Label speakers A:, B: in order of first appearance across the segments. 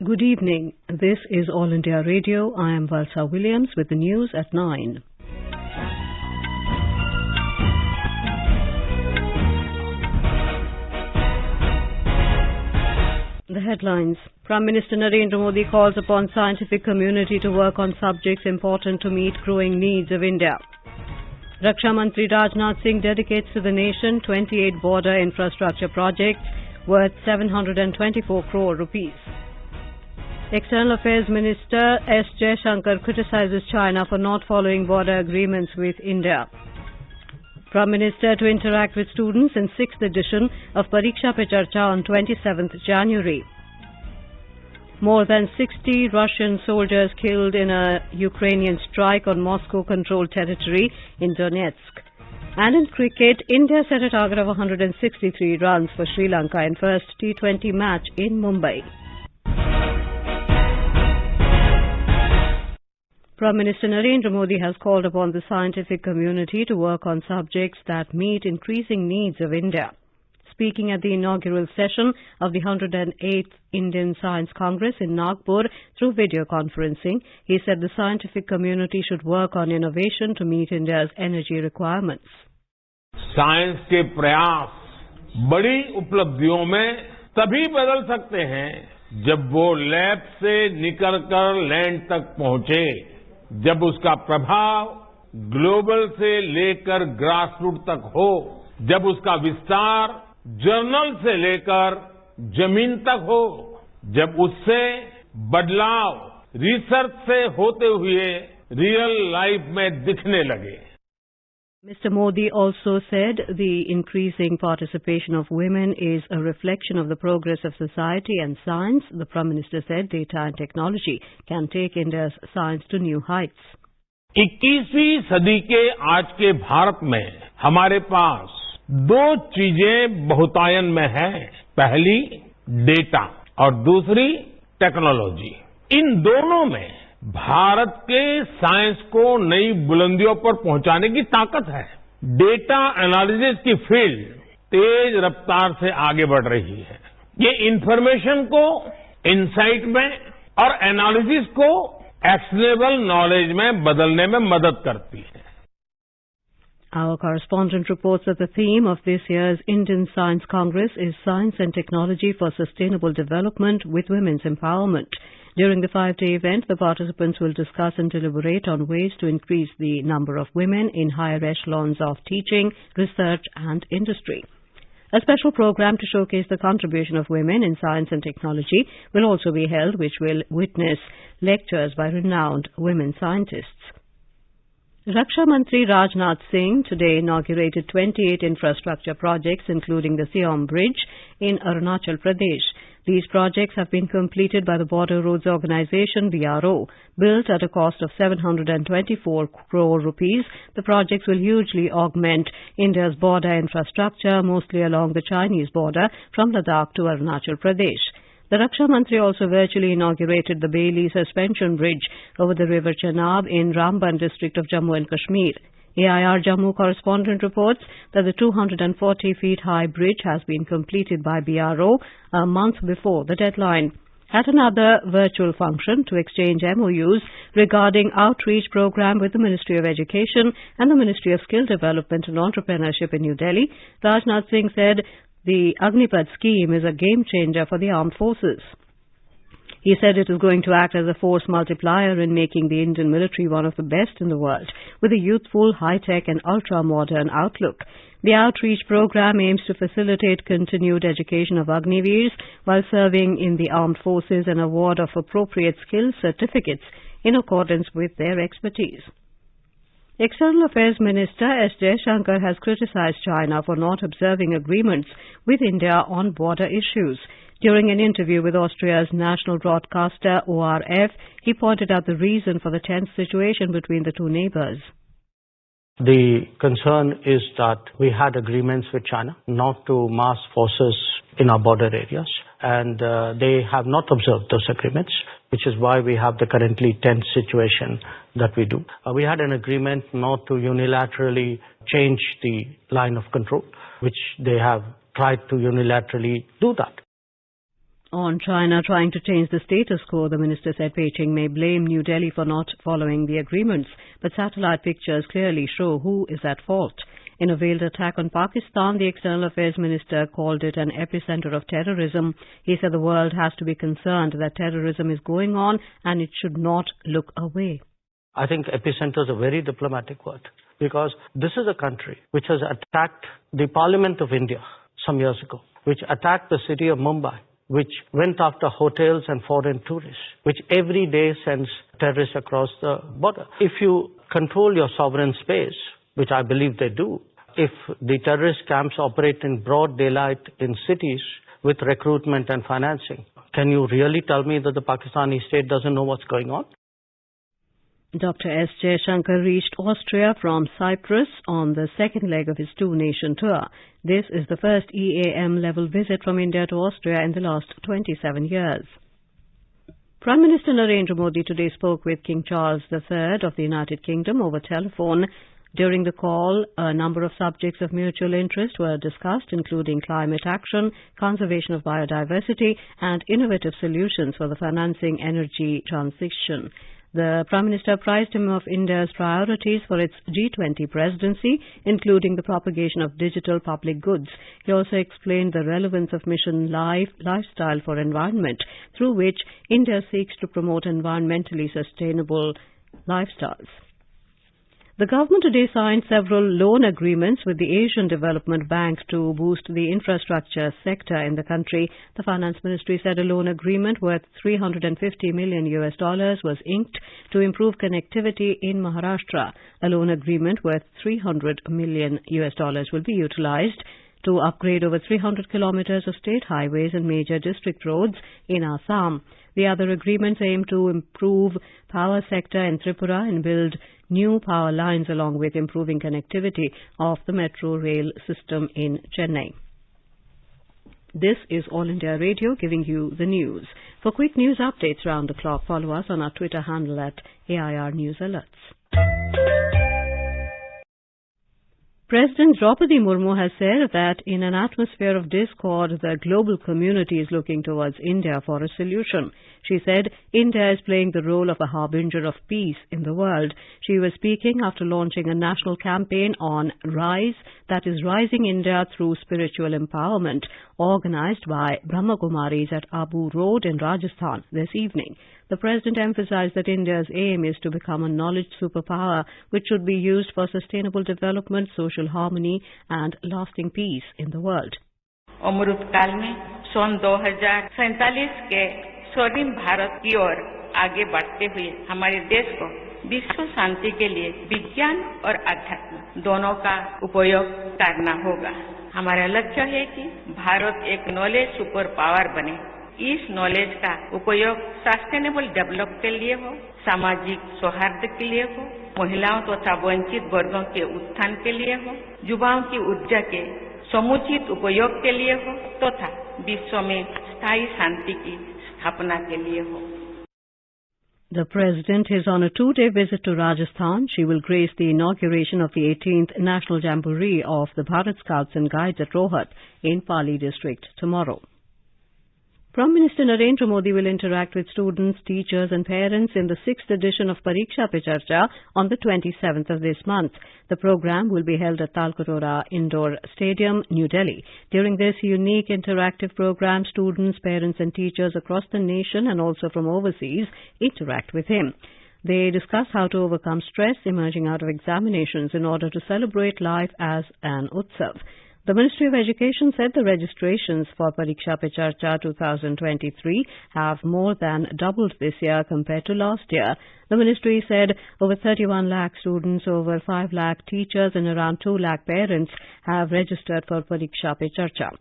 A: Good evening. This is All India Radio. I am Valsa Williams with the news at 9. The headlines. Prime Minister Narendra Modi calls upon scientific community to work on subjects important to meet growing needs of India. Raksha Mantri Rajnath Singh dedicates to the nation 28 border infrastructure projects worth 724 crore rupees. External Affairs Minister S Jaishankar criticises China for not following border agreements with India. Prime Minister to interact with students in 6th edition of Pariksha Pe Charcha on 27th January. More than 60 Russian soldiers killed in a Ukrainian strike on Moscow-controlled territory in Donetsk. And in cricket, India set a target of 163 runs for Sri Lanka in first T20 match in Mumbai. Prime Minister Narendra Modi has called upon the scientific community to work on subjects that meet increasing needs of India. Speaking at the inaugural session of the 108th Indian Science Congress in Nagpur through video conferencing, he said the scientific community should work on innovation to meet India's energy requirements.
B: Science के प्रयास बड़ी उपलब्धियों में तभी बदल सकते हैं जब वो लैब से निकलकर लैंड तक पहुंचे, जब उसका प्रभाव ग्लोबल से लेकर ग्रासरूट तक हो, जब उसका विस्तार जर्नल से लेकर जमीन तक हो, जब उससे बदलाव रिसर्च से होते हुए रियल लाइफ में दिखने लगे.
A: Mr. Modi also said the increasing participation of women is a reflection of the progress of society and science. The Prime Minister said data and technology can take India's science to new heights.
B: 21वीं सदी के आज के भारत में हमारे पास दो चीजें बहुतायन में हैं. पहली डेटा और दूसरी टेक्नोलॉजी. इन दोनों में भारत के साइंस को नई बुलंदियों पर पहुंचाने की ताकत है. डेटा एनालिसिस की फील्ड तेज रफ्तार से आगे बढ़ रही है. ये इंफॉर्मेशन को इनसाइट में और एनालिसिस को एक्शनेबल नॉलेज में बदलने में मदद करती है.
A: Our correspondent reports that the theme of this year's Indian Science Congress is Science and Technology for Sustainable Development with Women's Empowerment. During the 5-day event, the participants will discuss and deliberate on ways to increase the number of women in higher echelons of teaching, research and industry. A special program to showcase the contribution of women in science and technology will also be held, which will witness lectures by renowned women scientists. Raksha Mantri Rajnath Singh today inaugurated 28 infrastructure projects, including the Siam Bridge in Arunachal Pradesh. These projects have been completed by the Border Roads Organisation, BRO. Built at a cost of 724 crore rupees, the projects will hugely augment India's border infrastructure, mostly along the Chinese border from Ladakh to Arunachal Pradesh. The Raksha Mantri also virtually inaugurated the Bailey Suspension Bridge over the river Chenab in Ramban district of Jammu and Kashmir. AIR Jammu correspondent reports that the 240 feet high bridge has been completed by BRO a month before the deadline. At another virtual function to exchange MOUs regarding outreach program with the Ministry of Education and the Ministry of Skill Development and Entrepreneurship in New Delhi, Rajnath Singh said the Agnipath scheme is a game changer for the armed forces. He said it is going to act as a force multiplier in making the Indian military one of the best in the world, with a youthful, high-tech and ultra-modern outlook. The outreach program aims to facilitate continued education of Agniveers while serving in the armed forces and award of appropriate skills certificates in accordance with their expertise. External Affairs Minister S Jaishankar has criticized China for not observing agreements with India on border issues. During an interview with Austria's national broadcaster ORF, he pointed out the reason for the tense situation between the two neighbors.
C: The concern is that we had agreements with China not to mass forces in our border areas, and they have not observed those agreements, which is why we have the currently tense situation that we do. We had an agreement not to unilaterally change the line of control, which they have tried to unilaterally do that.
A: On China trying to change the status quo, the minister said Beijing may blame New Delhi for not following the agreements, but satellite pictures clearly show who is at fault. In a veiled attack on Pakistan, the External Affairs Minister called it an epicenter of terrorism. He said the world has to be concerned that terrorism is going on and it should not look away.
C: I think epicenter is a very diplomatic word because this is a country which has attacked the Parliament of India some years ago, which attacked the city of Mumbai, which went after hotels and foreign tourists, which every day sends terrorists across the border. If you control your sovereign space, which I believe they do, if the terrorist camps operate in broad daylight in cities with recruitment and financing, can you really tell me that the Pakistani state doesn't know what's going on?
A: Dr. S Jaishankar reached Austria from Cyprus on the second leg of his two-nation tour. This is the first EAM-level visit from India to Austria in the last 27 years. Prime Minister Narendra Modi today spoke with King Charles III of the United Kingdom over telephone. During the call, a number of subjects of mutual interest were discussed, including climate action, conservation of biodiversity, and innovative solutions for the financing energy transition. The Prime Minister apprised him of India's priorities for its G20 presidency, including the propagation of digital public goods. He also explained the relevance of Mission Lifestyle for Environment, through which India seeks to promote environmentally sustainable lifestyles. The government today signed several loan agreements with the Asian Development Bank to boost the infrastructure sector in the country. The Finance Ministry said a loan agreement worth $350 million was inked to improve connectivity in Maharashtra. A loan agreement worth $300 million will be utilized to upgrade over 300 kilometers of state highways and major district roads in Assam. The other agreements aim to improve power sector in Tripura and build new power lines along with improving connectivity of the metro rail system in Chennai. This is All India Radio giving you the news. For quick news updates round the clock, follow us on our Twitter handle at AIR News Alerts. President Draupadi Murmu has said that in an atmosphere of discord, the global community is looking towards India for a solution. She said India is playing the role of a harbinger of peace in the world. She was speaking after launching a national campaign on Rise, that is Rising India Through Spiritual Empowerment, organized by Brahma Kumaris at Abu Road in Rajasthan this evening. The President emphasized that India's aim is to become a knowledge superpower which should be used for sustainable development, social harmony and lasting peace in the world.
D: अमृत काल में सन 2047 के स्वर्णिम भारत की ओर आगे बढ़ते हुए हमारे देश को विश्व शांति के लिए विज्ञान और अध्यात्म दोनों का उपयोग करना होगा। हमारा लक्ष्य है कि भारत एक नॉलेज सुपर पावर बने। इस नॉलेज का उपयोग सस्टेनेबल डेवलप के लिए हो, सामाजिक सौहार्द के लिए हो, महिलाओं तथा वंचित वर्गों के उत्थान के लिए हो, युवाओं की ऊर्जा के समुचित उपयोग के लिए हो तथा विश्व में स्थायी शांति की स्थापना के लिए हो।
A: The President is on a two-day visit to Rajasthan. She will grace the inauguration of the 18th National Jamboree of the Bharat Scouts and Guides at Rohat in Pali district tomorrow. Prime Minister Narendra Modi will interact with students, teachers and parents in the 6th edition of Pariksha Pe Charcha on the 27th of this month. The program will be held at Talkatore Indoor Stadium, New Delhi. During this unique interactive program, students, parents and teachers across the nation and also from overseas interact with him. They discuss how to overcome stress emerging out of examinations in order to celebrate life as an utsav. The Ministry of Education said the registrations for Pariksha Pe Charcha 2023 have more than doubled this year compared to last year. The Ministry said over 31 lakh students, over 5 lakh teachers and around 2 lakh parents have registered for Pariksha Pe Charcha.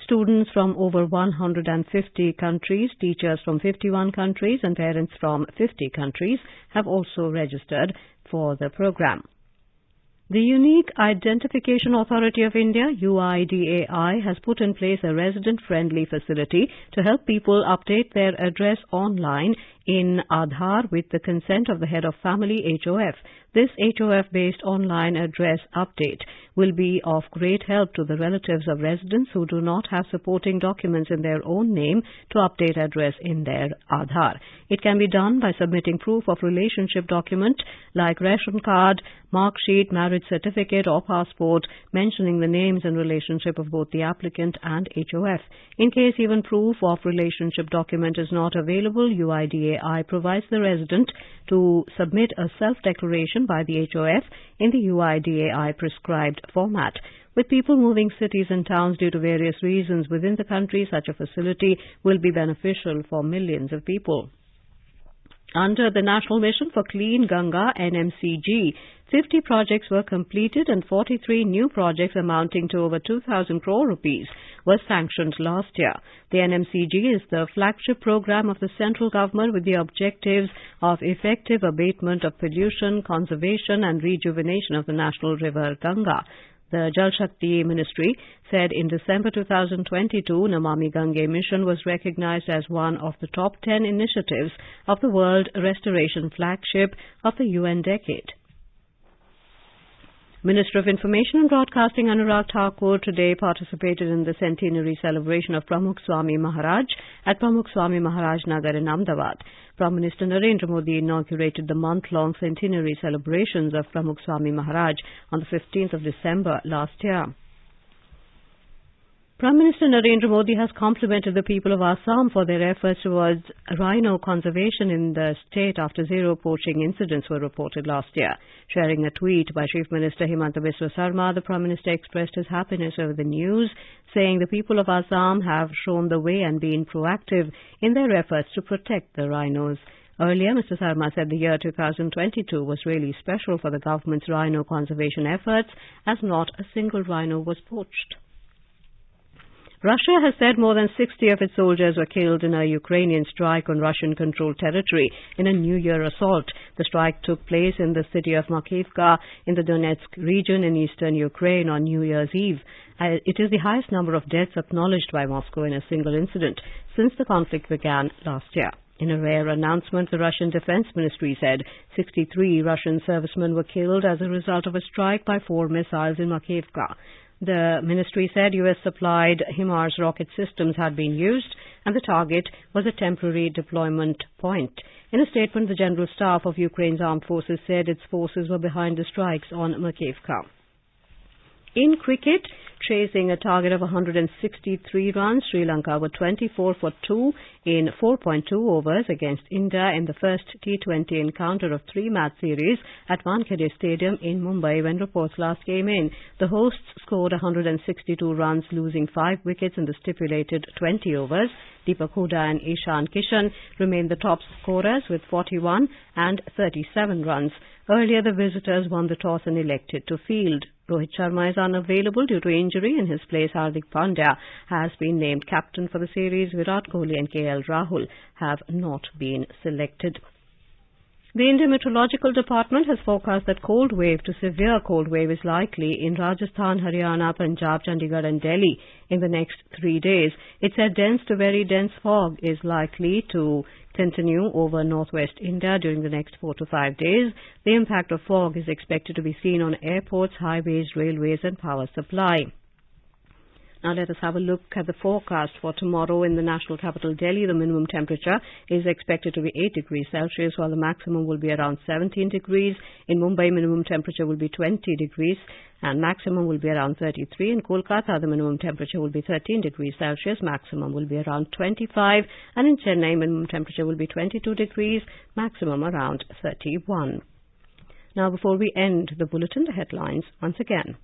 A: Students from over 150 countries, teachers from 51 countries and parents from 50 countries have also registered for the program. The Unique Identification Authority of India, UIDAI, has put in place a resident-friendly facility to help people update their address online in Aadhaar with the consent of the head of family HOF. This HOF-based online address update will be of great help to the relatives of residents who do not have supporting documents in their own name to update address in their Aadhaar. It can be done by submitting proof of relationship document like ration card, mark sheet, marriage certificate or passport mentioning the names and relationship of both the applicant and HOF. In case even proof of relationship document is not available, UIDAI provides the resident to submit a self-declaration by the HOF in the UIDAI prescribed format. With people moving cities and towns due to various reasons within the country, such a facility will be beneficial for millions of people. Under the National Mission for Clean Ganga (NMCG), 50 projects were completed and 43 new projects amounting to over 2,000 crore rupees were sanctioned last year. The NMCG is the flagship program of the central government with the objectives of effective abatement of pollution, conservation and rejuvenation of the national river Ganga. The Jal Shakti Ministry said in December 2022, Namami Gange mission was recognized as one of the top 10 initiatives of the World Restoration Flagship of the UN decade. Minister of Information and Broadcasting Anurag Thakur today participated in the centenary celebration of Pramukh Swami Maharaj at Pramukh Swami Maharaj Nagar in Ahmedabad. Prime Minister Narendra Modi inaugurated the month-long centenary celebrations of Pramukh Swami Maharaj on the 15th of December last year. Prime Minister Narendra Modi has complimented the people of Assam for their efforts towards rhino conservation in the state after zero poaching incidents were reported last year. Sharing a tweet by Chief Minister Himanta Biswa Sarma, the Prime Minister expressed his happiness over the news, saying the people of Assam have shown the way and been proactive in their efforts to protect the rhinos. Earlier, Mr. Sarma said the year 2022 was really special for the government's rhino conservation efforts, as not a single rhino was poached. Russia has said more than 60 of its soldiers were killed in a Ukrainian strike on Russian-controlled territory in a New Year assault. The strike took place in the city of Makivka in the Donetsk region in eastern Ukraine on New Year's Eve. It is the highest number of deaths acknowledged by Moscow in a single incident since the conflict began last year. In a rare announcement, the Russian Defense Ministry said 63 Russian servicemen were killed as a result of a strike by 4 missiles in Makivka. The ministry said US-supplied HIMARS rocket systems had been used and the target was a temporary deployment point. In a statement, the General Staff of Ukraine's armed forces said its forces were behind the strikes on Makivka. In cricket, chasing a target of 163 runs, Sri Lanka were 24 for 2 in 4.2 overs against India in the first T20 encounter of 3-match series at Wankhede Stadium in Mumbai when reports last came in. The hosts scored 162 runs, losing 5 wickets in the stipulated 20 overs. Deepak Hooda and Ishan Kishan remained the top scorers with 41 and 37 runs. Earlier, the visitors won the toss and elected to field. Rohit Sharma is unavailable due to injury. In his place, Hardik Pandya has been named captain for the series. Virat Kohli and KL Rahul have not been selected. The Indian Meteorological Department has forecast that cold wave to severe cold wave is likely in Rajasthan, Haryana, Punjab, Chandigarh and Delhi in the next 3 days. It said dense to very dense fog is likely to continue over northwest India during the next 4 to 5 days. The impact of fog is expected to be seen on airports, highways, railways and power supply. Now let us have a look at the forecast for tomorrow in the national capital Delhi. The minimum temperature is expected to be 8 degrees Celsius while the maximum will be around 17 degrees. In Mumbai, minimum temperature will be 20 degrees and maximum will be around 33. In Kolkata, the minimum temperature will be 13 degrees Celsius, maximum will be around 25. And in Chennai, minimum temperature will be 22 degrees, maximum around 31. Now before we end the bulletin, the headlines once again.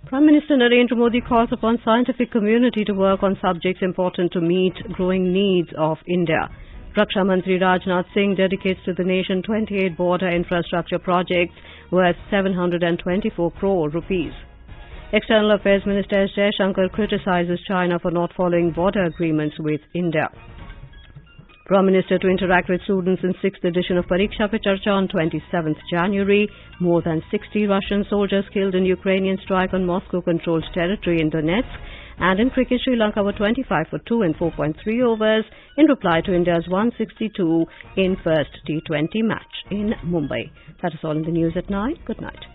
A: Prime Minister Narendra Modi calls upon scientific community to work on subjects important to meet growing needs of India. Raksha Mantri Rajnath Singh dedicates to the nation 28 border infrastructure projects worth 724 crore rupees. External Affairs Minister S Jaishankar criticises China for not following border agreements with India. Prime Minister to interact with students in 6th edition of Pariksha Pe Charcha on 27th January. More than 60 Russian soldiers killed in Ukrainian strike on Moscow-controlled territory in Donetsk. And in cricket, Sri Lanka were 25 for 2 in 4.3 overs in reply to India's 162 in first T20 match in Mumbai. That is all in the news at 9. Good night.